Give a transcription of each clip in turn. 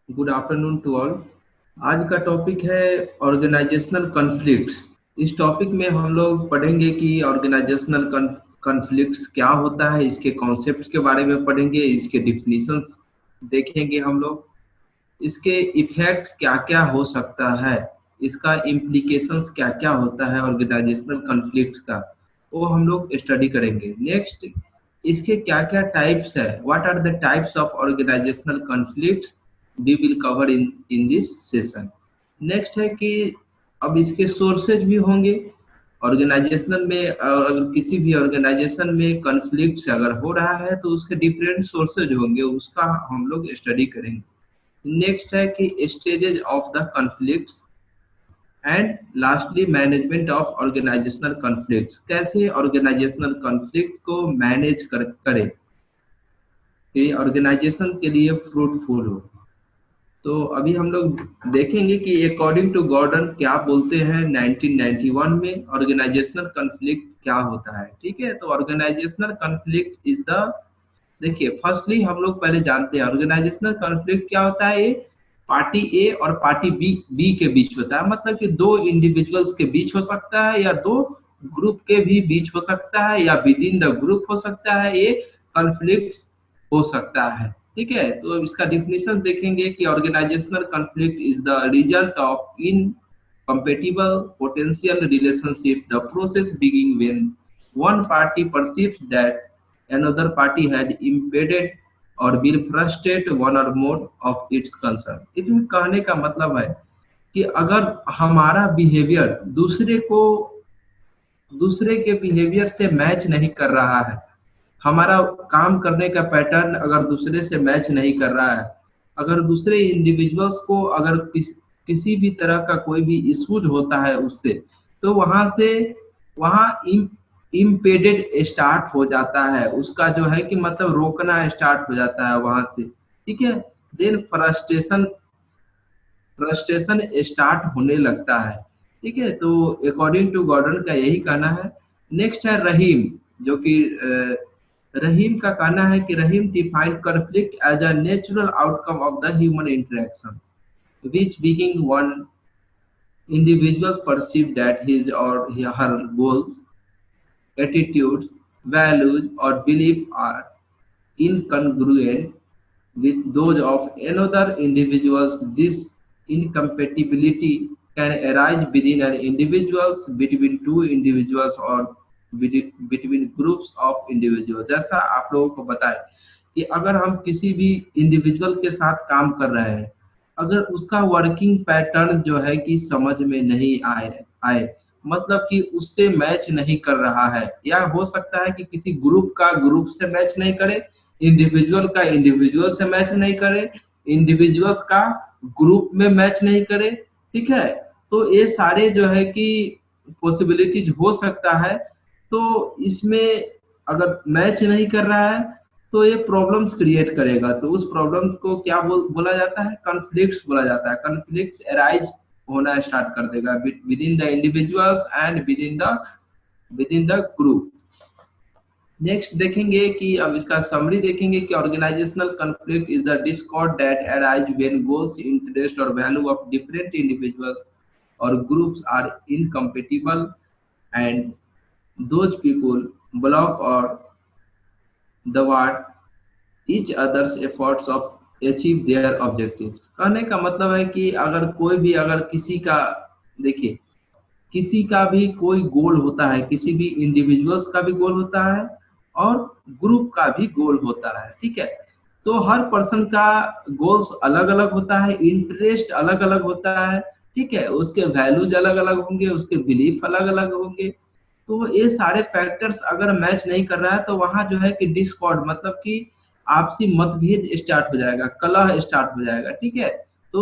Good afternoon to all. आज का topic है ऑर्गेनाइजेशनल कॉन्फ्लिक्ट्स। इस टॉपिक में हम लोग पढ़ेंगे कि ऑर्गेनाइजेशनल कॉन्फ्लिक्ट्स क्या होता है, इसके कॉन्सेप्ट के बारे में पढ़ेंगे, इसके डिफिनीशंस देखेंगे हम लोग, इसके इफेक्ट क्या क्या हो सकता है, इसका इम्प्लीकेशंस क्या क्या होता है ऑर्गेनाइजेशनल कॉन्फ्लिक्ट का, वो हम लोग स्टडी करेंगे। नेक्स्ट, इसके क्या क्या टाइप्स है, what are the types of organisational conflicts we will cover in in this session. Next है कि अब इसके सोर्सेज भी होंगे ऑर्गेनाइजेशनल में, और अगर किसी भी ऑर्गेनाइजेशन में कॉन्फ्लिक्ट्स अगर हो रहा है तो उसके डिफरेंट सोर्सेज होंगे, उसका हम लोग स्टडी करेंगे। नेक्स्ट है कि stages of the conflicts, and lastly management of organisational conflicts, कैसे ऑर्गेनाइजेशनल कॉन्फ्लिक्ट को मैनेज करें कि ऑर्गेनाइजेशन के लिए फ्रूटफुल हो। तो अभी हम लोग देखेंगे कि अकॉर्डिंग टू गॉर्डन क्या बोलते हैं 1991 में ऑर्गेनाइजेशनल कॉन्फ्लिक्ट क्या होता है। ठीक है, तो ऑर्गेनाइजेशनल कॉन्फ्लिक्ट इज द, देखिए फर्स्टली हम लोग पहले जानते हैं ऑर्गेनाइजेशनल कॉन्फ्लिक्ट क्या होता है। ये पार्टी ए और पार्टी बी बी के बीच होता है, मतलब कि दो इंडिविजुअल्स के बीच हो सकता है या दो ग्रुप के भी बीच हो सकता है या विद इन द ग्रुप हो सकता है, ये कॉन्फ्लिक्ट हो सकता है। ठीक है, तो इसका डिफिनेशन देखेंगे कि organisational conflict is the result of in compatible potential relationship, the process begin when one party perceives that another party has impeded or will frustrate one or more of its concern। इसमें कहने का मतलब है कि अगर हमारा behaviour दूसरे के बिहेवियर से मैच नहीं कर रहा है, हमारा काम करने का पैटर्न अगर दूसरे से मैच नहीं कर रहा है, अगर दूसरे इंडिविजुअल्स को अगर किसी भी तरह का कोई भी इश्यूज होता है उससे, तो वहां इम्पेडेड स्टार्ट हो जाता है, उसका जो है कि मतलब रोकना स्टार्ट हो जाता है वहां से। ठीक है, देन फ्रस्ट्रेशन स्टार्ट होने लगता है। ठीक है, तो अकॉर्डिंग टू गॉर्डन का यही कहना है। नेक्स्ट है रहीम, जो कि रहीम का कहना है कि Rahim define conflict as a natural outcome of the human interaction which being one individuals perceive that his or her goals, attitudes, values or beliefs are incongruent with those of another individuals. This incompatibility can arise within an individuals, between two individuals or between groups of individuals। जैसा आप लोगों को बताएं कि अगर हम किसी भी इंडिविजुअल के साथ काम कर रहे हैं, अगर उसका वर्किंग पैटर्न जो है कि समझ में नहीं आए, मतलब कि उससे मैच नहीं कर रहा है, या हो सकता है कि किसी ग्रुप का ग्रुप से मैच नहीं करे, इंडिविजुअल का इंडिविजुअल से मैच नहीं करे, इंडिविजुअल्स का ग्रुप में मैच नहीं करे। ठीक है, तो ये सारे जो है कि पॉसिबिलिटीज हो सकता है। तो इसमें अगर मैच नहीं कर रहा है तो ये प्रॉब्लम्स क्रिएट करेगा, तो उस प्रॉब्लम को क्या बोला जाता है, कॉन्फ्लिक्ट्स बोला जाता है। कॉन्फ्लिक्ट्स अराइज होना स्टार्ट कर देगा within the individuals and within the group. Next देखेंगे कि अब इसका समरी देखेंगे कि organisational conflict is the discord that arise when goals, interest और वैल्यू ऑफ डिफरेंट इंडिविजुअल्स और groups are incompatible and those people block or thwart each other's efforts of achieve their objectives। कहने का मतलब है कि अगर कोई भी, अगर किसी का, देखिए किसी का भी कोई गोल होता है, किसी भी इंडिविजुअल्स का भी गोल होता है और ग्रुप का भी गोल होता है। ठीक है, तो हर पर्सन का गोल्स अलग अलग होता है, इंटरेस्ट अलग अलग होता है। ठीक है, उसके वैल्यूज अलग अलग होंगे, उसके बिलीफ अलग अलग होंगे। तो ये सारे फैक्टर्स अगर मैच नहीं कर रहा है तो वहां जो है कि डिस्कॉर्ड, मतलब कि आपसी मतभेद स्टार्ट हो जाएगा, कलह स्टार्ट हो जाएगा। ठीक है, तो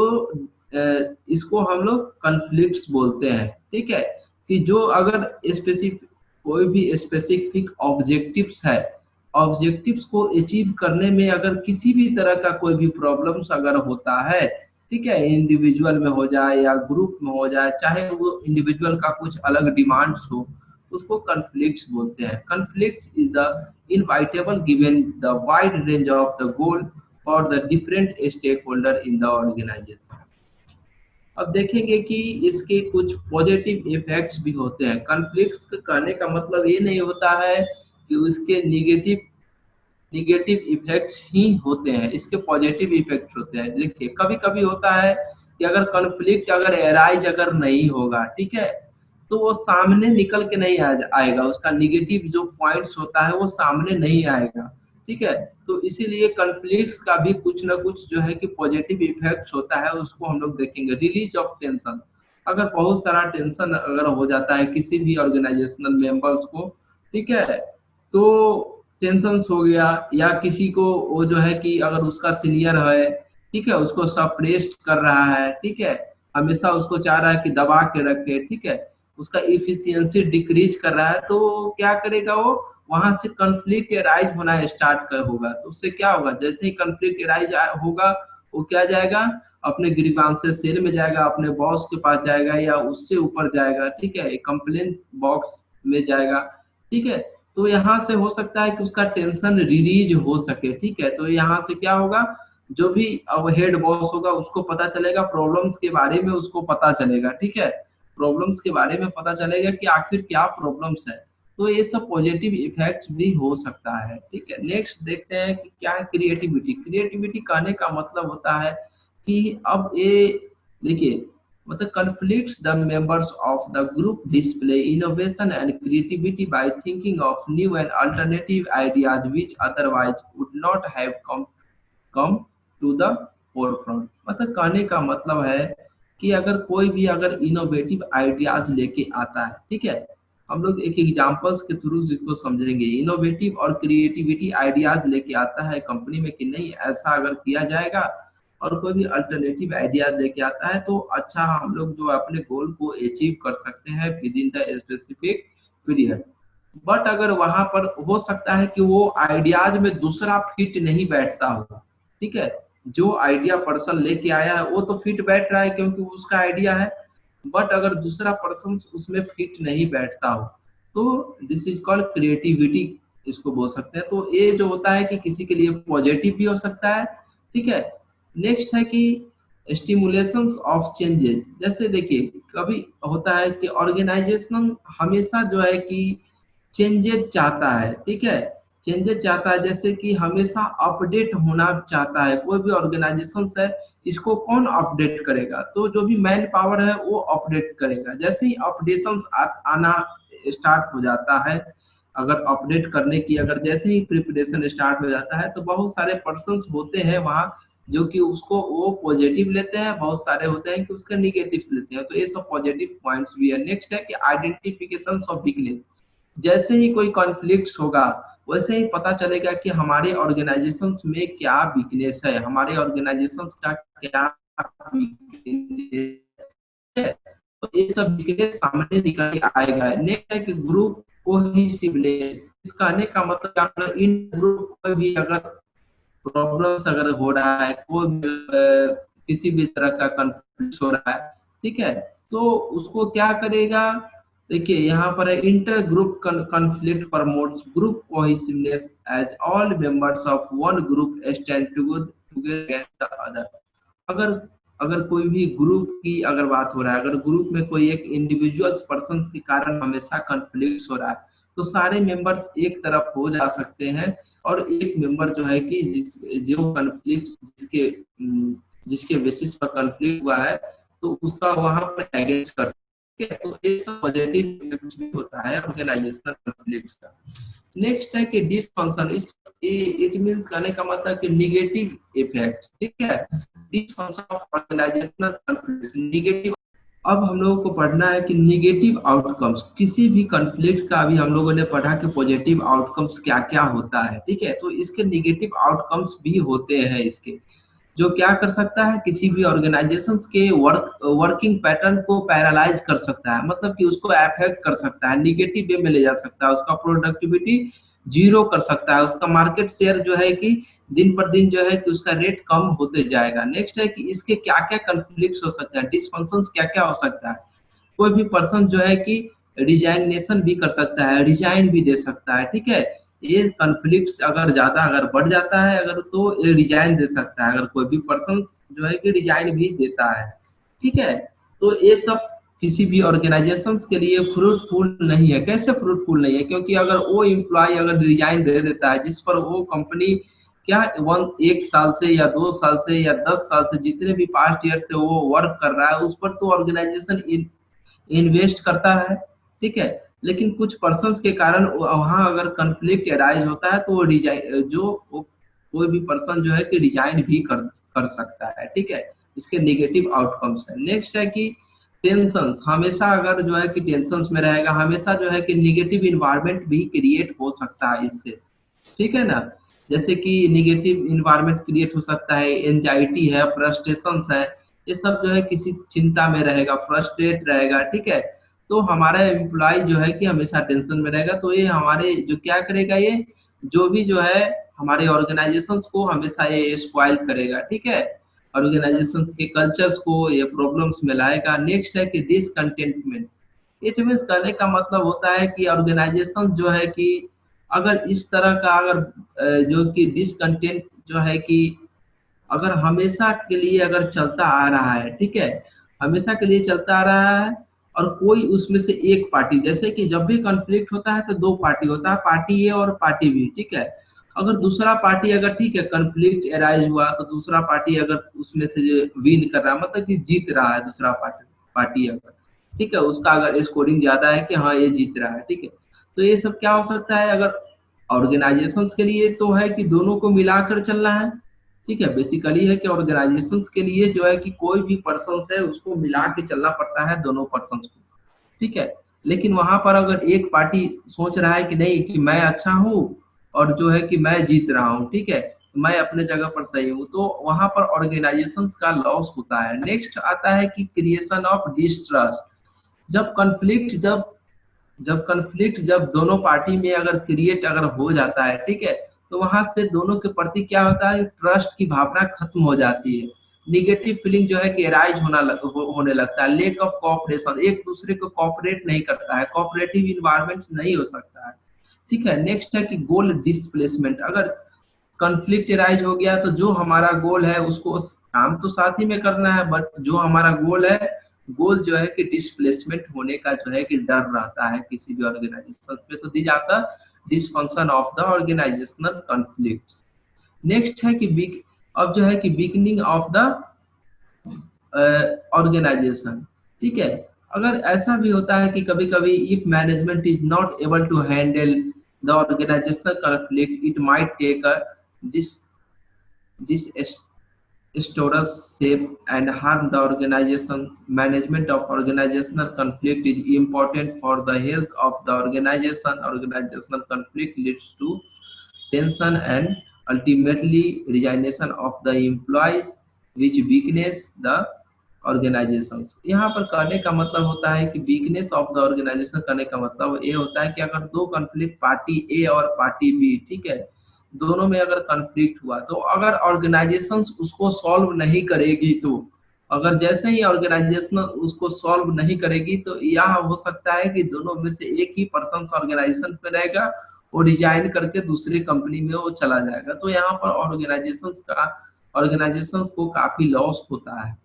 इसको हम लोग कॉन्फ्लिक्ट्स बोलते हैं। ठीक है, कि जो अगर स्पेसिफिक, कोई भी स्पेसिफिक ऑब्जेक्टिव्स है, ऑब्जेक्टिव्स को अचीव करने में अगर किसी भी तरह का कोई भी प्रॉब्लम्स अगर होता है, ठीक है, इंडिविजुअल में हो जाए या ग्रुप में हो जाए, चाहे वो इंडिविजुअल का कुछ अलग डिमांड्स हो, उसको कॉन्फ्लिक्ट्स बोलते हैं। Conflicts is the inevitable given the wide range of the goal for the different stakeholder in the organization. अब देखेंगे कि इसके कुछ पॉजिटिव इफेक्ट्स भी होते हैं। कॉन्फ्लिक्ट्स कहने का मतलब ये नहीं होता है कि उसके निगेटिव इफेक्ट्स ही होते हैं, इसके पॉजिटिव इफेक्ट होते हैं। देखिए कभी कभी होता है कि अगर कॉन्फ्लिक्ट अगर एराइज अगर नहीं होगा, ठीक है, तो वो सामने निकल के नहीं आएगा, उसका निगेटिव जो पॉइंट्स होता है वो सामने नहीं आएगा, ठीक है। तो इसीलिए कॉन्फ्लिक्ट्स का भी कुछ ना कुछ जो है कि पॉजिटिव इफेक्ट्स होता है, उसको हम लोग देखेंगे। रिलीज ऑफ टेंशन, अगर बहुत सारा टेंशन अगर हो जाता है किसी भी ऑर्गेनाइजेशनल मेंबर्स को, ठीक है, तो टेंशन हो गया, या किसी को वो जो है कि अगर उसका सीनियर है, ठीक है, उसको सप्रेस्ड कर रहा है, ठीक है, हमेशा उसको चाह रहा है कि दबा के रखे, ठीक है, उसका इफिशियंसी डिक्रीज कर रहा है, तो क्या करेगा वो, वहां से कॉन्फ्लिक्ट राइज होना स्टार्ट कर होगा। तो उससे क्या होगा, जैसे ही कॉन्फ्लिक्ट राइज होगा, वो क्या जाएगा, अपने ग्रीवांसेस सेल में जाएगा, अपने बॉस के पास जाएगा, या उससे ऊपर जाएगा, ठीक है, कंप्लेन बॉक्स में जाएगा, ठीक है। तो यहाँ से हो सकता है कि उसका टेंशन रिलीज हो सके, ठीक है। तो यहाँ से क्या होगा, जो भी अब हेड बॉस होगा उसको पता चलेगा, प्रॉब्लम्स के बारे में उसको पता चलेगा, ठीक है, प्रॉब्लम्स के बारे में पता चलेगा कि आखिर क्या प्रॉब्लम्स है। तो ये सब पॉजिटिव इफेक्ट्स भी हो सकता है, ठीक है। नेक्स्ट देखते हैं कि क्या है क्रिएटिविटी। क्रिएटिविटी कहने का मतलब होता है कि अब ये देखिए, मतलब conflicts the members of the group display innovation and creativity by thinking of new and alternative ideas which otherwise would not have come to the forefront। मतलब कहने का मतलब है कि अगर कोई भी अगर इनोवेटिव आइडियाज लेके आता है, ठीक है, हम लोग एक एग्जांपल्स के थ्रू इसको समझेंगे। इनोवेटिव और क्रिएटिविटी आइडियाज लेके आता है कंपनी में कि नहीं ऐसा अगर किया जाएगा, और कोई भी अल्टरनेटिव आइडियाज लेके आता है, तो अच्छा हम लोग जो अपने गोल को अचीव कर सकते हैं with in the specific period. But अगर वहां पर हो सकता है कि वो आइडियाज में दूसरा फिट नहीं बैठता हो, ठीक है, जो आइडिया पर्सन लेके आया है वो तो फिट बैठ रहा है क्योंकि उसका आइडिया है, बट अगर दूसरा पर्सन उसमें फिट नहीं बैठता हो, तो दिस इज कॉल्ड क्रिएटिविटी, इसको बोल सकते हैं। तो ये जो होता है कि किसी के लिए पॉजिटिव भी हो सकता है, ठीक है। नेक्स्ट है कि स्टिमुलेशंस ऑफ चेंजेस। जैसे देखिए कभी होता है कि ऑर्गेनाइजेशन हमेशा जो है कि चेंजेस चाहता है, ठीक है, चेंजेस चाहता है, जैसे कि हमेशा अपडेट होना चाहता है। कोई भी ऑर्गेनाइजेशन है, इसको कौन अपडेट करेगा, तो जो भी मैन पावर है वो अपडेट करेगा। जैसे ही अपडेशन आना स्टार्ट हो जाता है, अगर अपडेट करने की अगर जैसे ही प्रिपरेशन स्टार्ट हो जाता है, तो बहुत सारे पर्सन होते हैं वहाँ जो कि उसको वो पॉजिटिव लेते हैं, बहुत सारे होते हैं कि उसका निगेटिव लेते हैं। तो ये सब पॉजिटिव पॉइंट्स भी है। नेक्स्ट है कि आइडेंटिफिकेशन ऑफ वीकनेस। जैसे ही कोई कॉन्फ्लिक्ट होगा, वैसे ही पता चलेगा कि हमारे ऑर्गेनाइजेशंस में क्या वीकनेस है, हमारे ऑर्गेनाइजेशंस का क्या वीकनेस है, तो ये सब वीकनेस सामने निकल के आएगा। नेक्स्ट है कि ग्रुप कोहेसिवनेस। इस कहने का मतलब अगर इन ग्रुप को भी अगर प्रॉब्लम्स अगर हो रहा है, कोई किसी भी तरह का कॉन्फ्लिक्ट हो रहा है, ठीक है, तो उसको क्या करेगा, देखिए यहाँ पर है inter group conflict promotes group cohesiveness as all members of one group stand together against the other. अगर अगर कोई भी ग्रुप की अगर बात हो रहा है, अगर ग्रुप में कोई एक इंडिविजुअल्स पर्सन के कारण हमेशा कॉन्फ्लिक्ट हो रहा है, तो सारे मेंबर्स एक तरफ हो जा सकते हैं, और एक मेंबर जो है कि जो कॉन्फ्लिक्ट जिसके बेसिस पर कॉन्फ्लिक्ट हुआ है, तो उसका वहां पर अगेंस्ट कर, ठीक है। तो ये सब पॉजिटिव इफेक्ट भी होता है ऑर्गेनाइजेशनल कॉन्फ्लिक्ट्स का। नेक्स्ट है कि डिसफंक्शन। इस इट मींस कहने का मतलब कि नेगेटिव इफेक्ट, ठीक है, dysfunction of organisational conflicts negative. अब हम लोगों को पढ़ना है कि निगेटिव आउटकम्स किसी भी कॉन्फ्लिक्ट का। अभी हम लोगों ने पढ़ा कि पॉजिटिव आउटकम्स क्या क्या होता है, ठीक है, तो इसके निगेटिव आउटकम्स भी होते हैं इसके, जो क्या कर सकता है, किसी भी ऑर्गेनाइजेशन के वर्किंग पैटर्न को पैरालाइज कर सकता है, मतलब कि उसको अफेक्ट कर सकता है, निगेटिव वे में ले जा सकता है, उसका प्रोडक्टिविटी जीरो कर सकता है, उसका मार्केट शेयर जो है कि दिन पर दिन जो है कि उसका रेट कम होते जाएगा। नेक्स्ट है कि इसके क्या क्या कॉन्फ्लिक्ट हो सकता है, डिसफंक्शंस क्या क्या हो सकता है। कोई भी पर्सन जो है कि रिजाइनेशन भी कर सकता है, रिजाइन भी दे सकता है, ठीक है, ये कॉन्फ्लिक्ट अगर ज्यादा अगर बढ़ जाता है अगर, तो ये रिजाइन दे सकता है, अगर कोई भी पर्सन जो है कि रिजाइन भी देता है। ठीक है, तो ये सब किसी भी ऑर्गेनाइजेशंस के लिए फ्रूटफुल नहीं है। कैसे फ्रूटफुल नहीं है? क्योंकि अगर वो एम्प्लॉय अगर रिजाइन दे देता है जिस पर वो कंपनी क्या एक साल से या 2 साल से या 10 साल से जितने भी पास्ट ईयर से वो वर्क कर रहा है, उस पर तो ऑर्गेनाइजेशन इन्वेस्ट करता है। ठीक है, लेकिन कुछ पर्सन्स के कारण वहां अगर कन्फ्लिक्ट अराइज होता है तो वो कोई भी पर्सन जो है कि रिजाइन भी कर सकता है। ठीक है, इसके नेगेटिव आउटकम्स है। नेक्स्ट है कि टेंशंस, हमेशा अगर जो है कि टेंशंस में रहेगा, हमेशा जो है कि निगेटिव इन्वायरमेंट भी क्रिएट हो सकता है इससे। ठीक है ना, जैसे कि निगेटिव इन्वायरमेंट क्रिएट हो सकता है, एंजाइटी है, फ्रस्ट्रेशंस है, ये सब जो है किसी चिंता में रहेगा, फ्रस्ट्रेट रहेगा। ठीक है, तो हमारा एम्प्लॉय जो है कि हमेशा टेंशन में रहेगा, तो ये हमारे जो क्या करेगा, ये जो भी जो है हमारे ऑर्गेनाइजेशंस को हमेशा ये स्पॉइल करेगा। ठीक है, ऑर्गेनाइजेशंस के कल्चर्स को ये प्रॉब्लम्स में लाएगा। नेक्स्ट है कि डिसकंटेंटमेंट, इट मीन्स कहने का मतलब होता है कि ऑर्गेनाइजेशन जो है कि अगर इस तरह का अगर जो कि डिसकंटेंट जो है कि अगर हमेशा के लिए अगर चलता आ रहा है, ठीक है, हमेशा के लिए चलता आ रहा है, और कोई उसमें से एक पार्टी, जैसे कि जब भी कॉन्फ्लिक्ट होता है तो दो पार्टी होता है, पार्टी ए और पार्टी बी। ठीक है, अगर दूसरा पार्टी अगर ठीक है कॉन्फ्लिक्ट अराइज हुआ तो दूसरा पार्टी अगर उसमें से जो विन कर रहा है, मतलब कि जीत रहा है दूसरा पार्टी पार्टी अगर, ठीक है, उसका अगर स्कोरिंग ज्यादा है कि हाँ ये जीत रहा है। ठीक है, तो ये सब क्या हो सकता है, अगर ऑर्गेनाइजेशंस के लिए तो है कि दोनों को मिलाकर चलना है। ठीक है, बेसिकली है कि ऑर्गेनाइजेशंस के लिए जो है कि कोई भी पर्सन है उसको मिला के चलना पड़ता है, दोनों पर्सन को। ठीक है, लेकिन वहां पर अगर एक पार्टी सोच रहा है कि नहीं कि मैं अच्छा हूँ और जो है कि मैं जीत रहा हूँ, ठीक है, मैं अपने जगह पर सही हूँ, तो वहां पर ऑर्गेनाइजेशंस का लॉस होता है। नेक्स्ट आता है कि क्रिएशन ऑफ डिस्ट्रस्ट, जब कॉन्फ्लिक्ट जब जब कॉन्फ्लिक्ट जब दोनों पार्टी में अगर क्रिएट अगर हो जाता है, ठीक है, तो वहां से दोनों के प्रति क्या होता है, ट्रस्ट की भावना खत्म हो जाती है। निगेटिव फीलिंग जो है कि राइज होने लगता है। लेक ऑफ कोऑपरेशन, एक दूसरे को कोऑपरेट नहीं करता है, कोऑपरेटिव इन्वायरमेंट नहीं हो सकता है। ठीक है, नेक्स्ट है कि गोल डिस्प्लेसमेंट, अगर कॉन्फ्लिक्ट राइज हो गया तो जो हमारा गोल है उसको काम तो साथ ही में करना है, बट जो हमारा गोल है, गोल जो है कि डिस्प्लेसमेंट होने का जो है कि डर रहता है किसी भी ऑर्गेनाइजेशन पे, तो दी जाता dysfunction of the organisational conflict. Next है कि अब जो है कि बिगनिंग ऑफ द ऑर्गेनाइजेशन। ठीक है, अगर ऐसा भी होता है कि कभी कभी if management is not able to handle the organisational conflict, it might take a dis Storage shape and harm the organization. Management of organizational conflict is important for the health of the organization. Organizational conflict leads to tension and ultimately resignation of the employees, which weakness the organizations. यहाँ पर कहने का मतलब होता है कि weakness of the organization, कहने का मतलब ये होता है कि अगर दो conflict पार्टी ए और पार्टी बी, ठीक है, दोनों में अगर कॉन्फ्लिक्ट हुआ तो अगर ऑर्गेनाइजेशन उसको सॉल्व नहीं करेगी, तो अगर जैसे ही ऑर्गेनाइजेशन उसको सॉल्व नहीं करेगी तो यह हो सकता है कि दोनों में से एक ही पर्सन ऑर्गेनाइजेशन पे रहेगा, वो रिजाइन करके दूसरी कंपनी में वो चला जाएगा। तो यहाँ पर ऑर्गेनाइजेशन को काफी लॉस होता है।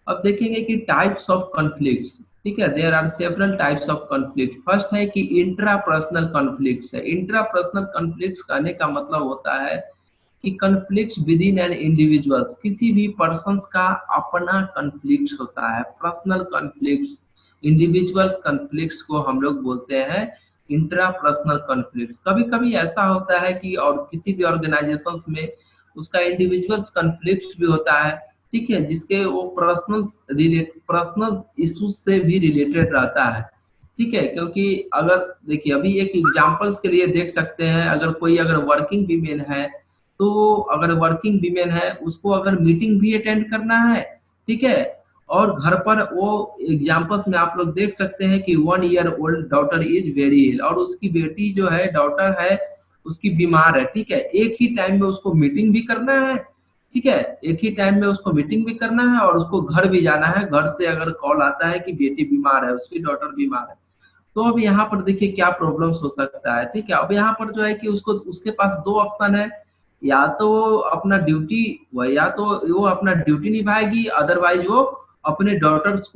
अब देखेंगे कि टाइप्स ऑफ कॉन्फ्लिक्ट्स। ठीक है, there are several types of conflict. First है कि इंट्रापर्सनल कॉन्फ्लिक्ट्स है। इंट्रापर्सनल कॉन्फ्लिक्ट्स कहने का मतलब होता है कि conflicts within an individuals, किसी भी पर्सन्स का अपना कॉन्फ्लिक्ट होता है। पर्सनल कॉन्फ्लिक्ट्स, इंडिविजुअल कॉन्फ्लिक्ट्स को हम लोग बोलते हैं इंट्रापर्सनल कॉन्फ्लिक्ट्स। कभी कभी ऐसा होता है कि और किसी भी ऑर्गेनाइजेशंस में उसका इंडिविजुअल्स कॉन्फ्लिक्ट भी होता है, ठीक है, जिसके वो पर्सनल इश्यूज से भी रिलेटेड रहता है। ठीक है, क्योंकि अगर देखिए अभी एक एग्जांपल्स के लिए देख सकते हैं, अगर कोई अगर वर्किंग वीमेन है, तो अगर वर्किंग वीमेन है उसको अगर मीटिंग भी अटेंड करना है, ठीक है, और घर पर वो एग्जांपल्स में आप लोग देख सकते हैं कि 1 year old daughter is very ill, और उसकी बेटी जो है डॉटर है उसकी बीमार है। ठीक है, एक ही टाइम में उसको मीटिंग भी करना है, ठीक है, एक ही टाइम में उसको मीटिंग भी करना है और उसको घर भी जाना है। घर से अगर कॉल आता है कि बेटी बीमार है, उसकी डॉटर बीमार है, तो अब यहाँ पर देखिए क्या प्रॉब्लम्स हो सकता है, ठीक है। अब यहाँ पर जो है कि उसको उसके पास दो ऑप्शन है, या तो वो अपना ड्यूटी या तो वो अपना ड्यूटी निभाएगी, अदरवाइज वो अपने डॉटर्स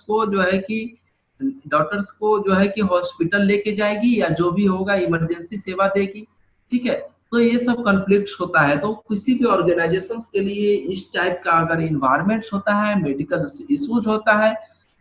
को जो है कि डॉटर्स को जो है कि हॉस्पिटल लेके जाएगी, या जो भी होगा इमरजेंसी सेवा देगी, ठीक है। तो ये सब कॉन्फ्लिक्ट्स होता है। तो किसी भी ऑर्गेनाइजेशंस के लिए इस टाइप का अगर इन्वायरमेंट्स होता है, मेडिकल इश्यूज होता है,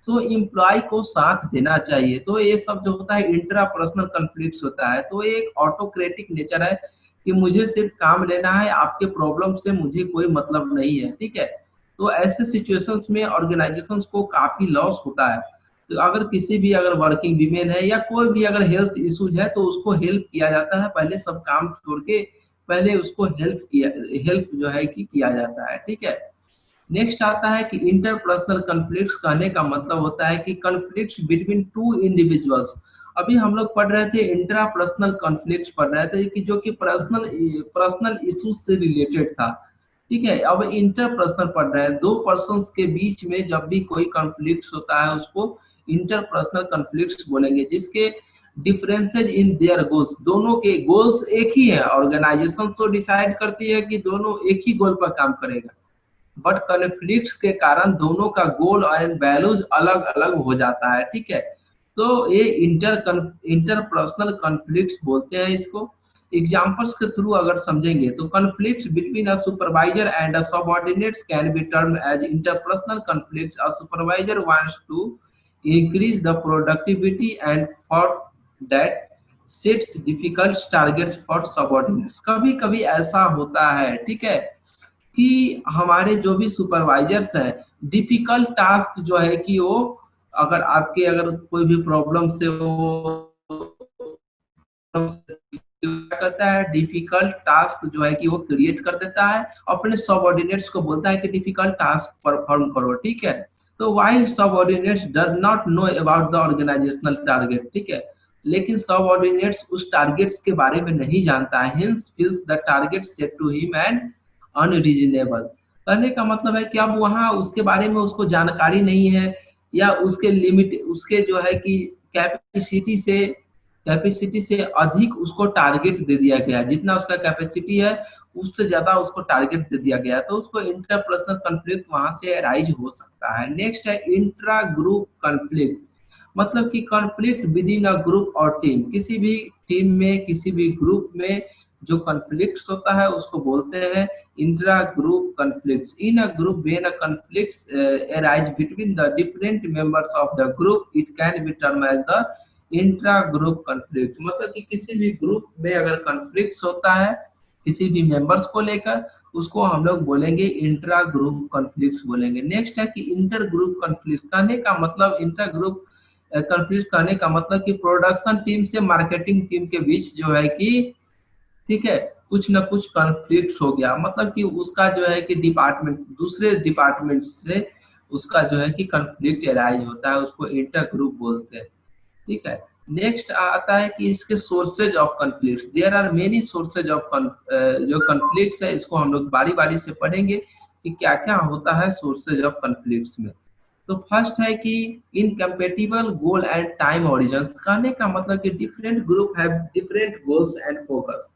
तो एम्प्लॉय को साथ देना चाहिए। तो ये सब जो होता है इंट्रापर्सनल कॉन्फ्लिक्ट्स होता है, तो ये एक ऑटोक्रेटिक नेचर है कि मुझे सिर्फ काम लेना है, आपके प्रॉब्लम से मुझे कोई मतलब नहीं है, ठीक है। तो ऐसे सिचुएशंस में ऑर्गेनाइजेशंस को काफी लॉस होता है। तो अगर किसी भी अगर वर्किंग वीमेन है या कोई भी अगर हेल्थ इश्यूज है, तो उसको हेल्प किया जाता है, पहले सब काम छोड़ के पहले उसको हेल्प जो है कि किया जाता है, ठीक है। नेक्स्ट आता है कि इंटरपर्सनल कॉन्फ्लिक्ट्स। कहने का मतलब होता है कि कॉन्फ्लिक्ट्स बिटवीन टू इंडिविजुअल्स। अभी हम लोग पढ़ रहे थे इंट्रापर्सनल कॉन्फ्लिक्ट्स पढ़ रहे थे कि जो कि पर्सनल पर्सनल इश्यूज से रिलेटेड था, ठीक है। अब इंटरपर्सनल पढ़ रहे हैं, दो पर्सन्स के बीच में जब भी कोई कॉन्फ्लिक्ट्स होता है उसको इंटरपर्सनल कॉन्फ्लिक्ट्स बोलेंगे, जिसके डिफरेंसेज इन देयर गोल्स, दोनों के गोल्स एक ही है। ऑर्गेनाइजेशन तो डिसाइड करती है कि दोनों एक ही गोल पर काम करेगा, बट कॉन्फ्लिक्ट्स के कारण दोनों का गोल एंड वैल्यूज अलग अलग हो जाता है, ठीक है। तो ये इंटरपर्सनल कॉन्फ्लिक्ट्स बोलते हैं इसको। एग्जांपल्स के थ्रू अगर समझेंगे तो conflicts between a supervisor and a subordinates can be termed as interpersonal conflicts. A supervisor wants to increase the productivity and for that sets difficult targets for subordinates। कभी कभी ऐसा होता है, ठीक है, कि हमारे जो भी सुपरवाइजर्स हैं, डिफिकल्ट टास्क जो है कि वो अगर आपके अगर कोई भी प्रॉब्लम से वो करता है, डिफिकल्ट टास्क जो है कि वो क्रिएट कर देता है, अपने सबऑर्डिनेट्स को बोलता है कि डिफिकल्ट टास्क परफॉर्म करो, ठीक है। तो while subordinates does not know about the organisational target, ठीक है, लेकिन सबऑर्डिनेट्स उस टारगेट्स के बारे में नहीं जानता है, hence feels the target set to him and unreasonable. कहने का मतलब है कि अब वहां उसके बारे में उसको जानकारी नहीं है, या उसके लिमिट उसके जो है कि कैपेसिटी से कैपेसिटी से अधिक उसको टारगेट दे दिया गया है, जितना उसका कैपेसिटी है उससे ज्यादा उसको टारगेट दे दिया गया है, तो उसको इंटरपर्सनल कॉन्फ्लिक्ट वहां से अराइज हो सकता है। नेक्स्ट है इंट्रा ग्रुप कॉन्फ्लिक्ट। मतलब कि conflict with in a group और टीम, किसी भी टीम में किसी भी ग्रुप में जो कॉन्फ्लिक्ट्स होता है उसको बोलते हैं intra group conflicts. In a group when a conflicts arise between the different members of the group it can be term as the intra group conflict. मतलब कि किसी भी ग्रुप में अगर कॉन्फ्लिक्ट्स होता है किसी भी मेंबर्स को लेकर, उसको हम लोग बोलेंगे इंट्रा ग्रुप कॉन्फ्लिक्ट्स बोलेंगे। नेक्स्ट है कि इंटर ग्रुप कॉन्फ्लिक्ट। कहने का मतलब इंटर ग्रुप कॉन्फ्लिक्ट कहने का मतलब कि प्रोडक्शन टीम से मार्केटिंग टीम के बीच जो है कि, ठीक है, कुछ ना कुछ कॉन्फ्लिक्ट्स हो गया, मतलब कि उसका जो है कि डिपार्टमेंट दूसरे डिपार्टमेंट से उसका जो है कि कॉन्फ्लिक्ट अराइज होता है, उसको इंटर ग्रुप बोलते हैं, ठीक है। नेक्स्ट आता है कि इसके sources of conflicts. There are many sources of जो कॉन्फ्लिक्ट्स है, इसको हम लोग बारी बारी से पढ़ेंगे कि क्या क्या होता है सोर्सेज ऑफ कॉन्फ्लिक्ट्स में। तो फर्स्ट है कि incompatible goal and time origins. कहने का मतलब कि different group have different goals and focus.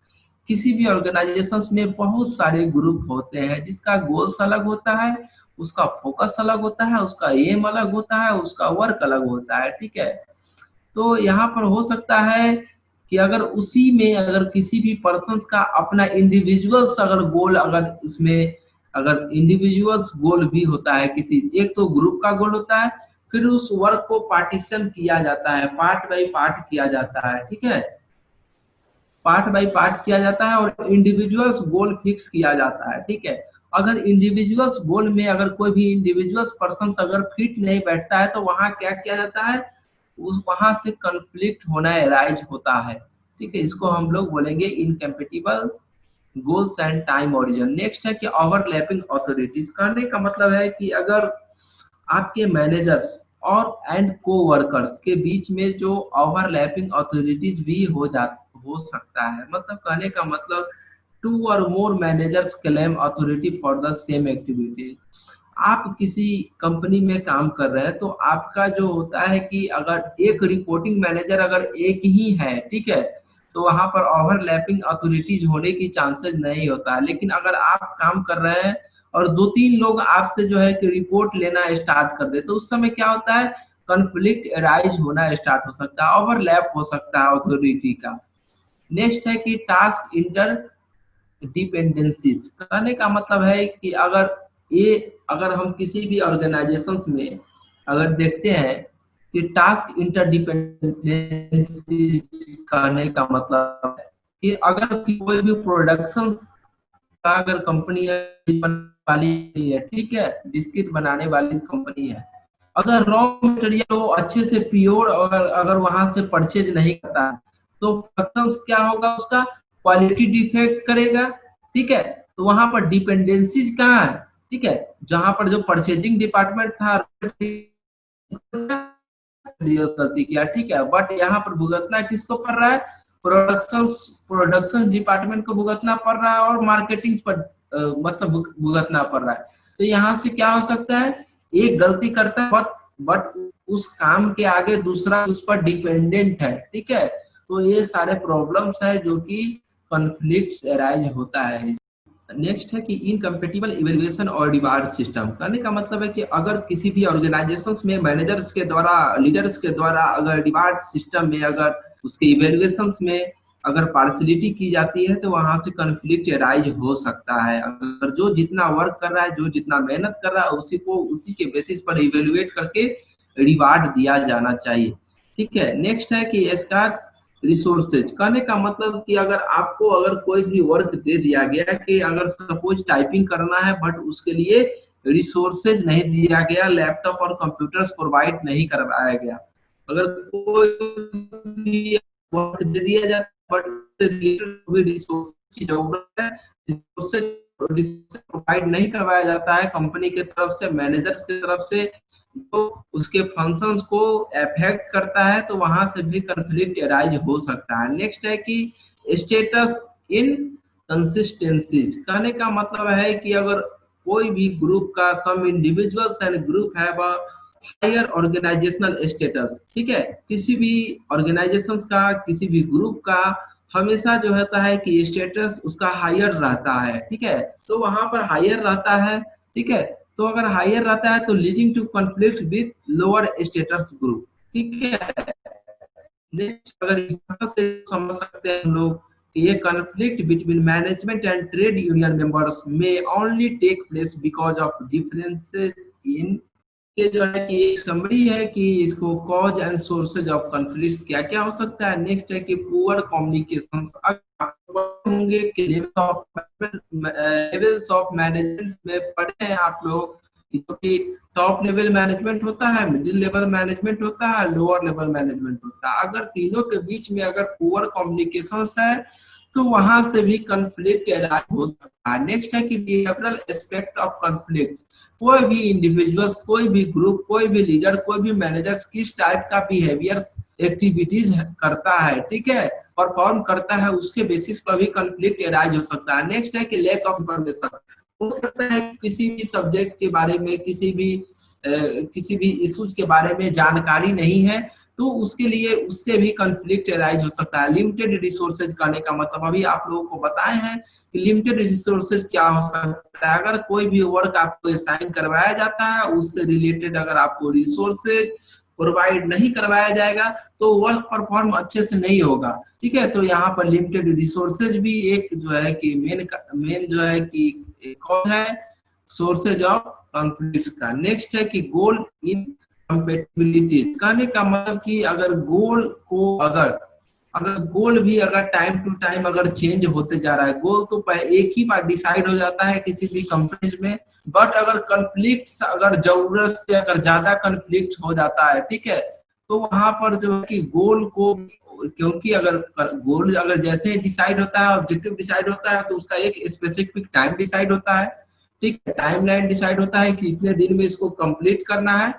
किसी भी ऑर्गेनाइजेशंस में बहुत सारे ग्रुप होते हैं जिसका गोल्स अलग होता है, उसका फोकस अलग होता है, उसका एम अलग होता है, उसका वर्क अलग होता है, ठीक है। तो यहाँ पर हो सकता है कि अगर उसी में अगर किसी भी पर्सन्स का अपना इंडिविजुअल्स अगर गोल अगर उसमें अगर इंडिविजुअल्स गोल भी होता है, किसी एक तो ग्रुप का गोल होता है, फिर उस वर्क को पार्टीशन किया जाता है, पार्ट बाय पार्ट किया जाता है, ठीक है, पार्ट बाय पार्ट किया जाता है और इंडिविजुअल्स गोल फिक्स किया जाता है, ठीक है। अगर इंडिविजुअल्स गोल में अगर कोई भी इंडिविजुअल्स पर्सन अगर फिट नहीं बैठता है, तो वहां क्या किया जाता है, उस वहां से कॉन्फ्लिक्ट होना अराइज होता है, ठीक है। इसको हम लोग बोलेंगे incompatible goals and time origin. Next है कि ओवरलैपिंग अथॉरिटीज। कहने का मतलब है कि अगर आपके मैनेजर्स और एंड को वर्कर्स के बीच में जो ओवरलैपिंग अथॉरिटीज भी हो सकता है। मतलब कहने का मतलब two or more managers claim authority for the same activity. आप किसी कंपनी में काम कर रहे हैं तो आपका जो होता है कि अगर एक रिपोर्टिंग मैनेजर अगर एक ही है, ठीक है, तो वहां पर ओवरलैपिंग अथॉरिटीज होने की चांसेस नहीं होता है। लेकिन अगर आप काम कर रहे हैं और दो तीन लोग आपसे जो है कि रिपोर्ट लेना स्टार्ट कर दे, तो उस समय क्या होता है, कॉन्फ्लिक्ट अराइज होना स्टार्ट हो सकता है, ओवरलैप हो सकता है अथॉरिटी का। नेक्स्ट है कि टास्क इंटर डिपेंडेंसीज, कहने का मतलब है कि अगर हम किसी भी ऑर्गेनाइजेशंस में अगर देखते हैं कि टास्क इंटरडिपेंडेंसी, कहने का मतलब है कि अगर कोई भी प्रोडक्शन का अगर कंपनी है, वाली है, ठीक है, बिस्किट बनाने वाली कंपनी है, अगर रॉ मटेरियल वो अच्छे से प्योर अगर अगर वहां से परचेज नहीं करता है, तो प्रोडक्शन क्या होगा, उसका क्वालिटी डिफेक्ट करेगा, ठीक है। तो वहां पर डिपेंडेंसीज कहाँ है, ठीक है, जहां पर जो परचेजिंग डिपार्टमेंट था गलती किया, ठीक है, बट यहाँ पर भुगतना किसको पड़ रहा है, प्रोडक्शन प्रोडक्शन डिपार्टमेंट को भुगतना पड़ रहा है और मार्केटिंग पर मतलब भुगतना पड़ रहा है। तो यहाँ से क्या हो सकता है, एक गलती करता है बट उस काम के आगे दूसरा उस पर डिपेंडेंट है, ठीक है। तो ये सारे प्रॉब्लम्स है जो कि कॉन्फ्लिक्ट अराइज होता है। नेक्स्ट है कि इनकम्पेटिबल इवेल्युएशन और रिवार्ड सिस्टम, कहने का मतलब है कि अगर किसी भी ऑर्गेनाइजेशंस में मैनेजर्स के द्वारा, लीडर्स के द्वारा अगर रिवार्ड सिस्टम में अगर उसके इवेल्युएशंस में अगर पार्शलिटी की जाती है, तो वहां से कॉन्फ्लिक्ट राइज हो सकता है। अगर जो जितना वर्क कर रहा है, जो जितना मेहनत कर रहा है, उसी को उसी के बेसिस पर इवेल्युएट करके रिवार्ड दिया जाना चाहिए, ठीक है। नेक्स्ट है कि स्कार्स रिसोर्सेज, कहने का मतलब कि अगर आपको अगर कोई भी वर्क दे दिया गया कि अगर सपोज टाइपिंग करना है, बट उसके लिए रिसोर्सेज नहीं दिया गया, लैपटॉप और कंप्यूटर्स प्रोवाइड नहीं करवाया गया, अगर कोई भी वर्क दे दिया जाए बट रिसोर्स की जरूरत है, रिसोर्सेज प्रोवाइड नहीं करवाया जाता है कंपनी के तरफ से, मैनेजर्स की तरफ से, तो उसके फंक्शंस को अफेक्ट करता है, तो वहां से भी कॉन्फ्लिक्ट अराइज हो सकता है। नेक्स्ट है कि स्टेटस इन कंसिस्टेंसीज, कहने का मतलब है कि अगर कोई भी ग्रुप का सम इंडिविजुअल्स एंड ग्रुप है हायर ऑर्गेनाइजेशनल स्टेटस, ठीक है, किसी भी ऑर्गेनाइजेशंस का, किसी भी ग्रुप का हमेशा जो होता है कि स्टेटस उसका हायर रहता है, ठीक है। तो वहां पर हायर रहता है, ठीक है, तो अगर हायर रहता है तो leading to conflict with lower status group, ठीक है। नेक्स्ट अगर यहाँ से समझ सकते हैं हम लोग कि ये conflict between management and trade union members में only take place because of differences in, ये जो है कि एक समरी है कि इसको cause and sources of conflict क्या क्या हो सकता है। नेक्स्ट है कि पुअर कम्युनिकेशन, होंगे कि लेवल्स ऑफ मैनेजमेंट में पढ़े हैं आप लोग, क्योंकि टॉप लेवल मैनेजमेंट होता है, मिडिल लेवल मैनेजमेंट होता है, लोअर लेवल मैनेजमेंट होता है। अगर तीनों के बीच में अगर पुअर कम्युनिकेशन है तो वहां से भी कॉन्फ्लिक्ट हो सकता है। नेक्स्ट है कि बिहेवियरल एस्पेक्ट ऑफ कॉन्फ्लिक्ट, कोई भी इंडिविजुअल्स, कोई भी ग्रुप, कोई भी लीडर, कोई भी मैनेजर किस टाइप का बिहेवियर एक्टिविटीज करता है, ठीक है, परफॉर्म करता है, उसके बेसिस पर भी कॉन्फ्लिक्ट अराइज हो सकता है। नेक्स्ट है कि लैक ऑफ इंफॉर्मेशन, हो सकता है कि किसी भी सब्जेक्ट के बारे में, किसी भी इश्यूज के बारे में जानकारी नहीं है, तो उसके लिए उससे भी कॉन्फ्लिक्ट अराइज हो सकता है। लिमिटेड रिसोर्सेज कहने का मतलब अभी आप लोगों को बताए हैं कि लिमिटेड रिसोर्सेज क्या हो सकता है, अगर कोई भी वर्क आपको असाइन करवाया जाता है, उससे रिलेटेड अगर आपको रिसोर्सेज प्रोवाइड नहीं करवाया जाएगा तो वर्क परफॉर्म अच्छे से नहीं होगा, ठीक है। तो यहाँ पर लिमिटेड रिसोर्सेज भी एक जो है कि मेन जो है कि कौन है, सोर्सेज ऑफ कॉन्फ्लिक्ट का। नेक्स्ट है कि गोल इन कंपेटिबिलिटी, कहने का मतलब कि अगर गोल को अगर गोल भी अगर टाइम टू टाइम अगर चेंज होते जा रहा है, गोल तो एक ही बार डिसाइड हो जाता है किसी भी कंपनी में, बट अगर कॉन्फ्लिक्ट अगर जरूरत से अगर ज्यादा कॉन्फ्लिक्ट हो जाता है, ठीक है, तो वहां पर जो है कि गोल को, क्योंकि अगर गोल अगर जैसे ही डिसाइड होता है, ऑब्जेक्टिव डिसाइड होता है, तो उसका एक स्पेसिफिक टाइम डिसाइड होता है, ठीक है, टाइमलाइन डिसाइड होता है कि इतने दिन में इसको कंप्लीट करना है,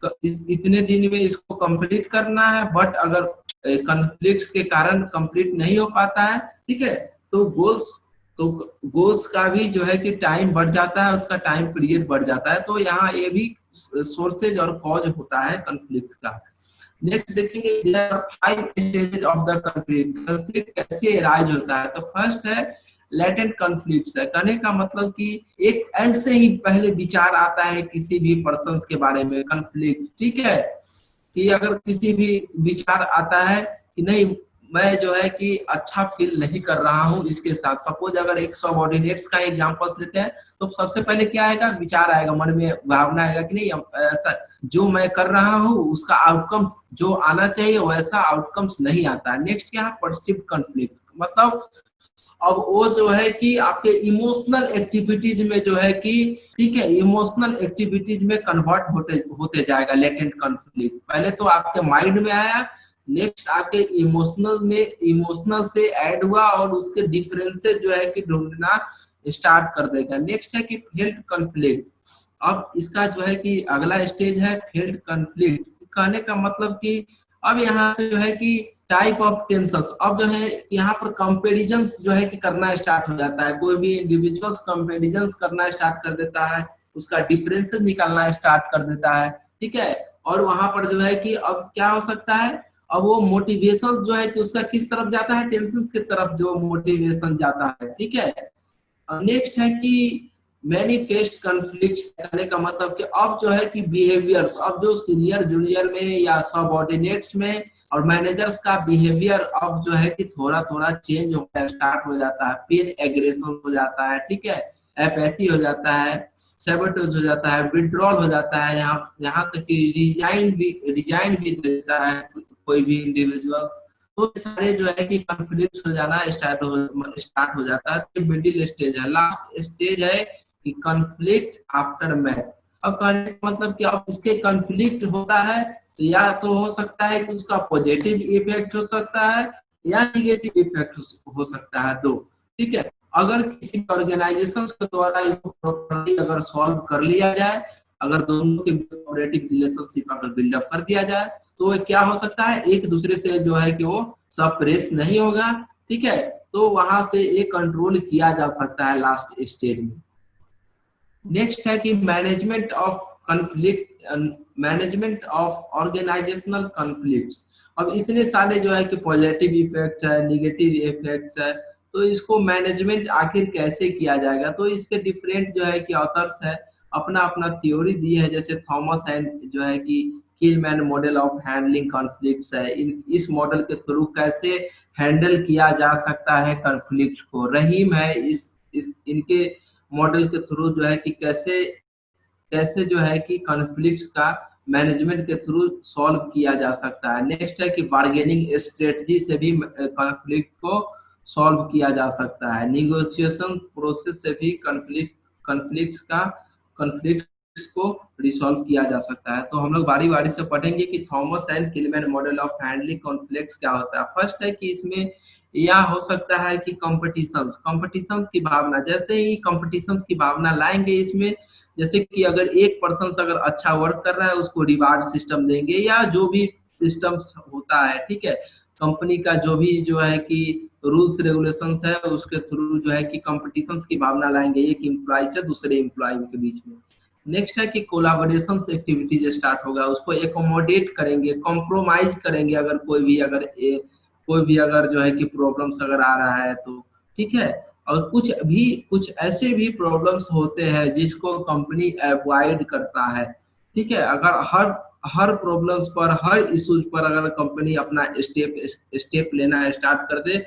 तो इतने दिन में इसको कंप्लीट करना है, बट अगर कॉन्फ्लिक्ट्स के कारण कंप्लीट नहीं हो पाता है, ठीक है, तो गोल्स तो गोल्स का भी जो है कि टाइम बढ़ जाता है, उसका टाइम पीरियड बढ़ जाता है। तो यहाँ ये भी सोर्सेज और कॉज होता है कॉन्फ्लिक्ट का। नेक्स्ट देखेंगे, there are 5 stages of the conflict. Conflict कैसे राइज होता है? तो फर्स्ट है लेटेंट कॉन्फ्लिक्ट्स है। कहने का मतलब कि एक ऐसे ही पहले विचार आता है किसी भी पर्सन के बारे में, कॉन्फ्लिक्ट, ठीक है, कि अगर किसी भी विचार आता है कि नहीं मैं जो है कि अच्छा फील नहीं कर रहा हूँ इसके साथ, सपोज अगर एक सबऑर्डिनेट्स का एग्जांपल लेते हैं, तो सबसे पहले क्या आएगा? विचार आएगा, मन में भावना आएगा कि नहीं ऐसा जो मैं कर रहा हूँ उसका आउटकम जो आना चाहिए वैसा आउटकम्स नहीं आता है। नेक्स्ट क्या है? परसिव्ड कॉन्फ्लिक्ट, मतलब अब वो जो है कि आपके इमोशनल एक्टिविटीज में जो है कि, ठीक है, इमोशनल एक्टिविटीज में कन्वर्ट होते होते जाएगा लेटेंट कॉन्फ्लिक्ट। पहले तो आपके माइंड में आया, नेक्स्ट आपके इमोशनल में, इमोशनल से ऐड हुआ और उसके डिफरेंसेस जो है कि ढूंढना स्टार्ट कर देगा। नेक्स्ट है कि फेल्ड कॉन्फ्लिक्ट। अब इसका जो है कि अगला स्टेज है फेल्ड कॉन्फ्लिक्ट। कहने का मतलब कि अब यहाँ से जो है कि टाइप ऑफ टेंशंस, अब जो है यहाँ पर कंपैरिजंस जो है कि करना स्टार्ट हो जाता है। कोई भी इंडिविजुअल्स कंपैरिजंस करना स्टार्ट कर देता है, उसका डिफरेंसेस निकालना स्टार्ट कर देता है, ठीक है। और वहां पर जो है कि अब क्या हो सकता है, अब वो मोटिवेशन जो है कि उसका किस तरफ जाता है? टेंशन की तरफ जो मोटिवेशन जाता है, ठीक है। नेक्स्ट है कि मैनिफेस्ट कॉन्फ्लिक्ट्स। कहने का मतलब कि अब जो है कि बिहेवियर्स, अब जो सीनियर जूनियर में या सबऑर्डिनेट्स में और मैनेजर्स का बिहेवियर अब जो है कि थोड़ा थोड़ा चेंज होना स्टार्ट हो जाता है। पेन एग्रेशन हो जाता है, ठीक है, एपैथी हो जाता है, सेबोटेज हो जाता है, विड्रॉल हो जाता है, यहाँ यहाँ तक कि रिजाइन भी देता है कोई भी इंडिविजुअल। तो सारे जो है कि कॉन्फ्लिक्ट हो जाना स्टार्ट हो जाता है। तो मिडिल स्टेज है, लास्ट स्टेज है कि कॉन्फ्लिक्ट आफ्टर मैथ। अब कहने का मतलब कि अब इसके कॉन्फ्लिक्ट होता है तो या तो हो सकता है कि उसका पॉजिटिव इफेक्ट हो सकता है या निगेटिव इफेक्ट हो सकता है, दो, ठीक है। अगर किसी ऑर्गेनाइजेशन के द्वारा इसको प्रॉपर्ली अगर सॉल्व कर लिया जाए, अगर दोनों के कोऑपरेटिव रिलेशनशिप अगर बिल्डअप कर दिया जाए, तो क्या हो सकता है, एक दूसरे से जो है कि वो सप्रेस नहीं होगा, ठीक है। तो वहां से ये कंट्रोल किया जा सकता है लास्ट स्टेज में। नेक्स्ट है कि management of conflict, management of organisational conflicts. अब इतने सारे जो है कि पॉजिटिव इफेक्ट्स है, नेगेटिव इफेक्ट्स है, तो इसको मैनेजमेंट आखिर कैसे किया जाएगा? तो इसके डिफरेंट जो है कि ऑथर्स है अपना अपना थ्योरी दी है, जैसे थॉमस एंड जो है कि Kilmann model of handling conflicts है। इस मॉडल के थ्रू कैसे हैंडल किया जा सकता है कॉन्फ्लिक्ट को। रहीम है इस इनके मॉडल के थ्रू जो है कि कैसे कैसे जो है कि कॉन्फ्लिक्ट का मैनेजमेंट के थ्रू सॉल्व किया जा सकता है। नेक्स्ट है कि बार्गेनिंग स्ट्रेटजी से भी कॉन्फ्लिक्ट को सॉल्व किया जा सकता है। निगोशिएशन प्रोसेस से भी कॉन्फ्लिक्ट को रिसॉल्व किया जा सकता है। तो हम लोग बारी बारी से पढ़ेंगे कि Thomas and Kilmann model of handling conflicts क्या होता है। फर्स्ट है कि इसमें या हो सकता है कि कंपटीशंस की भावना, जैसे ही कंपटीशंस की भावना लाएंगे इसमें, जैसे कि अगर एक पर्सन अगर अच्छा वर्क कर रहा है उसको रिवार्ड सिस्टम देंगे या जो भी सिस्टम्स होता है, ठीक है, कंपनी का जो भी जो है कि रूल्स रेगुलेशंस है उसके थ्रू जो है कि कंपटीशंस की भावना लाएंगे एक एम्प्लॉय से दूसरे एम्प्लॉय के बीच में। नेक्स्ट है कि कोलाबोरेशन एक्टिविटीज स्टार्ट होगा, उसको एकोमोडेट करेंगे, कॉम्प्रोमाइज करेंगे अगर कोई भी अगर जो है कि प्रॉब्लम्स अगर आ रहा है तो, ठीक है। और कुछ ऐसे भी प्रॉब्लम्स होते हैं जिसको कंपनी अवॉइड करता है, ठीक है। अगर हर हर प्रॉब्लम्स पर, हर इश्यूज पर अगर कंपनी अपना स्टेप लेना स्टार्ट कर दे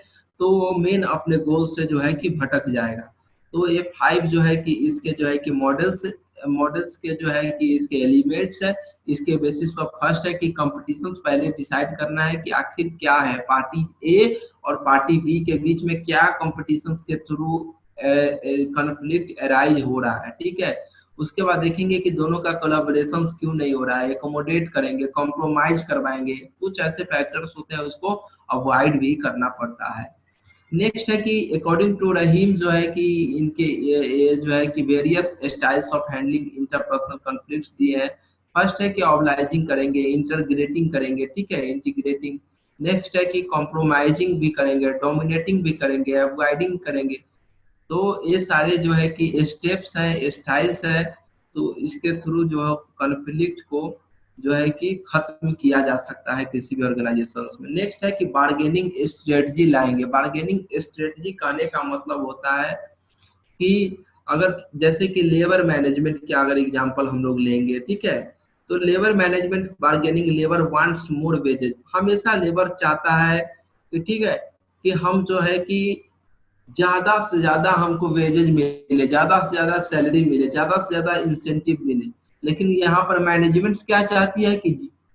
तो वो मेन अपने गोल से जो है कि भटक जाएगा। तो ये 5 जो है कि इसके जो है कि मॉडल्स के जो है कि इसके एलिमेंट्स है। इसके बेसिस पर फर्स्ट है कि कंपटीशंस पहले डिसाइड करना है कि आखिर क्या है, पार्टी ए और पार्टी बी के बीच में क्या कंपटीशंस के थ्रू कॉन्फ्लिक्ट अराइज हो रहा है, ठीक है। उसके बाद देखेंगे कि दोनों का कोलैबोरेशन क्यों नहीं हो रहा है, एकोमोडेट करेंगे, कॉम्प्रोमाइज करवाएंगे, कुछ ऐसे फैक्टर्स होते हैं उसको अवॉइड भी करना पड़ता है। नेक्स्ट है कि अकॉर्डिंग टू रहीम जो है कि इनके ये जो है कि various styles of handling interpersonal conflicts दिए हैं। फर्स्ट है कि ऑब्लाइजिंग करेंगे, इंटरग्रेटिंग करेंगे, ठीक है, इंटीग्रेटिंग। नेक्स्ट है कि कॉम्प्रोमाइजिंग भी करेंगे, डोमिनेटिंग भी करेंगे, अवॉइडिंग करेंगे, तो ये सारे जो है कि स्टेप्स हैं, स्टाइल्स है, तो इसके थ्रू जो है कॉन्फ्लिक्ट को जो है कि खत्म किया जा सकता है किसी भी ऑर्गेनाइजेशन में। नेक्स्ट है कि बार्गेनिंग स्ट्रेटजी लाएंगे। बार्गेनिंग स्ट्रेटजी कहने का मतलब होता है कि अगर जैसे कि लेबर मैनेजमेंट के अगर एग्जांपल हम लोग लेंगे, ठीक है, तो labour management bargaining, labour wants more wages. हमेशा लेबर चाहता है कि ठीक है कि हम जो है कि ज्यादा से ज्यादा हमको वेजेज मिले, ज्यादा से ज्यादा सैलरी मिले, ज्यादा से ज्यादा इंसेंटिव मिले। लेकिन यहाँ पर मैनेजमेंट क्या चाहती है कि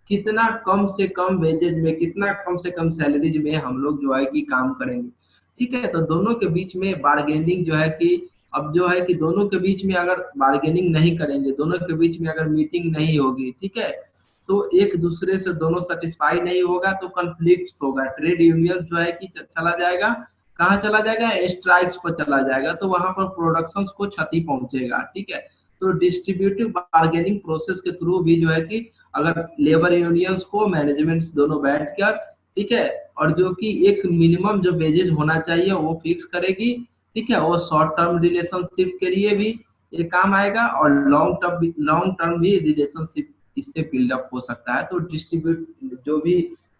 कितना कम से कम वेजेज में, कितना कम से कम सैलरीज में हम लोग जो है कि काम करेंगे। ठीक है, तो दोनों के बीच में बार्गेनिंग जो है कि अब जो है कि दोनों के बीच में अगर बार्गेनिंग नहीं करेंगे, दोनों के बीच में अगर मीटिंग नहीं होगी, ठीक है, तो एक दूसरे से दोनों सेटिस्फाई नहीं होगा तो कॉन्फ्लिक्ट होगा। ट्रेड यूनियन जो है कि चला जाएगा, कहाँ चला जाएगा, स्ट्राइक्स पर चला जाएगा, तो वहां पर प्रोडक्शन को क्षति पहुंचेगा। ठीक है, तो डिस्ट्रीब्यूटिव बार्गेनिंग प्रोसेस के थ्रू भी जो है कि अगर लेबर यूनियंस को मैनेजमेंट दोनों बैठकर, ठीक है, और जो कि एक मिनिमम जो वेजेस होना चाहिए वो फिक्स करेगी। ठीक है, वो शॉर्ट टर्म रिलेशनशिप के लिए भी ये काम आएगा और लॉन्ग टर्म भी रिलेशनशिप इससे बिल्डअप हो सकता है। तो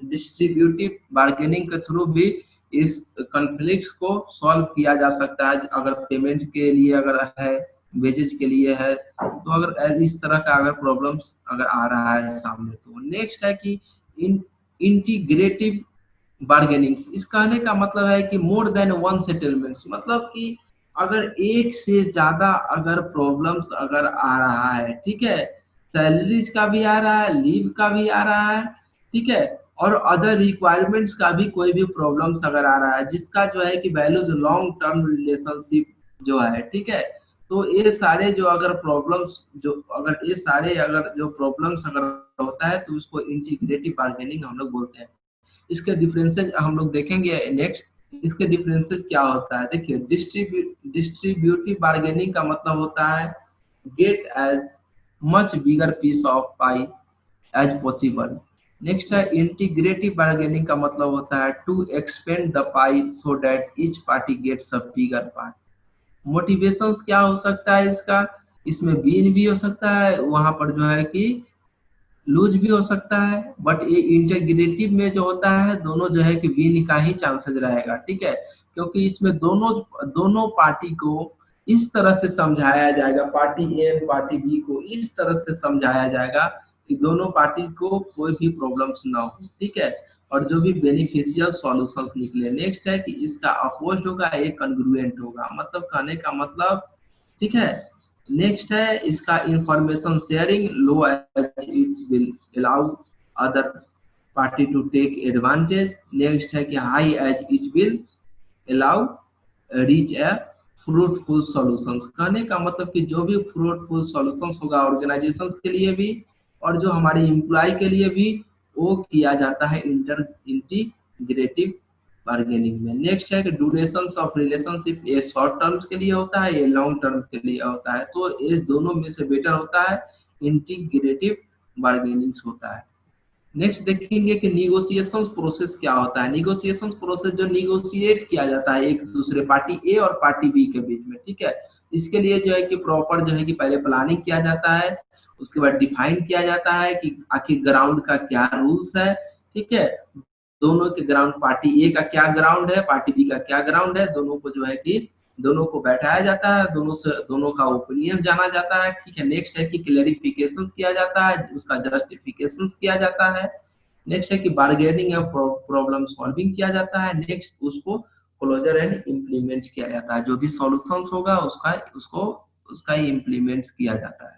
डिस्ट्रीब्यूटिव बार्गेनिंग के थ्रू भी इस कॉन्फ्लिक्ट को सॉल्व किया जा सकता है। अगर पेमेंट के लिए अगर है, वेजेज के लिए है, तो अगर इस तरह का अगर प्रॉब्लम्स अगर आ रहा है सामने, तो नेक्स्ट है कि इंटीग्रेटिव बार्गेनिंग। इस कहने का मतलब है कि मोर देन वन सेटलमेंट्स, मतलब कि अगर एक से ज्यादा अगर प्रॉब्लम्स अगर आ रहा है, ठीक है, सैलरीज का भी आ रहा है, लीव का भी आ रहा है, ठीक है, और अदर रिक्वायरमेंट्स का भी कोई भी प्रॉब्लम्स अगर आ रहा है, जिसका जो है कि वैल्यूज लॉन्ग टर्म रिलेशनशिप जो है, ठीक है, तो ये सारे जो अगर प्रॉब्लम्स जो अगर ये सारे अगर जो प्रॉब्लम्स अगर होता है तो उसको इंटीग्रेटिव बार्गेनिंग हम लोग बोलते हैं। इसके डिफरेंसेस हम लोग देखेंगे नेक्स्ट। इसके डिफरेंसेस क्या होता है, देखिए, डिस्ट्रीब्यूटिव बार्गेनिंग का मतलब होता है get as much bigger piece of pie as possible. Next है इंटीग्रेटिव बार्गेनिंग का मतलब होता है to expand the pie so that each party gets a bigger part. Motivations क्या हो सकता है इसका, इसमें बीन भी हो सकता है, वहां पर जो है कि लूज भी हो सकता है, बट ये इंटेग्रेटिव में जो होता है दोनों जो है कि विन का ही चांसेस रहेगा। ठीक है, क्योंकि इसमें दोनों दोनों पार्टी को इस तरह से समझाया जाएगा, पार्टी ए पार्टी बी को इस तरह से समझाया जाएगा कि दोनों पार्टी को कोई भी प्रॉब्लम्स ना हो। ठीक है, और जो भी बेनिफिशियल सॉल्यूशन निकले। नेक्स्ट है कि इसका अपोज होगा, एक कन्ग्रुएंट होगा, मतलब कहने का मतलब, ठीक है। नेक्स्ट है इसका information sharing low as it will allow other party to take advantage. Next है कि high as it will allow reach a fruitful solutions. कहने का मतलब कि जो भी फ्रूटफुल सॉल्यूशंस होगा ऑर्गेनाइजेशंस के लिए भी और जो हमारे एम्प्लॉय के लिए भी, वो किया जाता है इंटीग्रेटिव बार्गेनिंग में। नेक्स्ट है कि ड्यूरेशन ऑफ रिलेशनशिप, ये शॉर्ट टर्म्स के लिए होता है, ये लॉन्ग टर्म के लिए होता है, तो ये दोनों में से बेटर होता है इंटीग्रेटिव बार्गेनिंग होता है। नेक्स्ट देखेंगे कि निगोशिएशन प्रोसेस क्या होता है। निगोशिएशन प्रोसेस जो निगोशिएट किया जाता है एक दूसरे पार्टी ए और पार्टी बी के बीच में, ठीक है, इसके लिए जो है कि प्रॉपर जो है कि पहले प्लानिंग किया जाता है, उसके बाद डिफाइन किया जाता है कि आखिर ग्राउंड का क्या रूल्स है। ठीक है, दोनों के ग्राउंड, पार्टी ए का क्या ग्राउंड है, पार्टी बी का क्या ग्राउंड है, दोनों को जो है कि दोनों को बैठाया जाता है, दोनों का ओपिनियन जाना जाता है। ठीक है, नेक्स्ट है कि क्लेरिफिकेशन किया जाता है, उसका जस्टिफिकेशन किया जाता है। नेक्स्ट है कि बार्गेनिंग या प्रॉब्लम सॉल्विंग किया जाता है। नेक्स्ट उसको क्लोजर एंड इम्प्लीमेंट किया जाता है, जो भी सॉल्यूशंस होगा उसका ही इम्प्लीमेंट किया जाता है।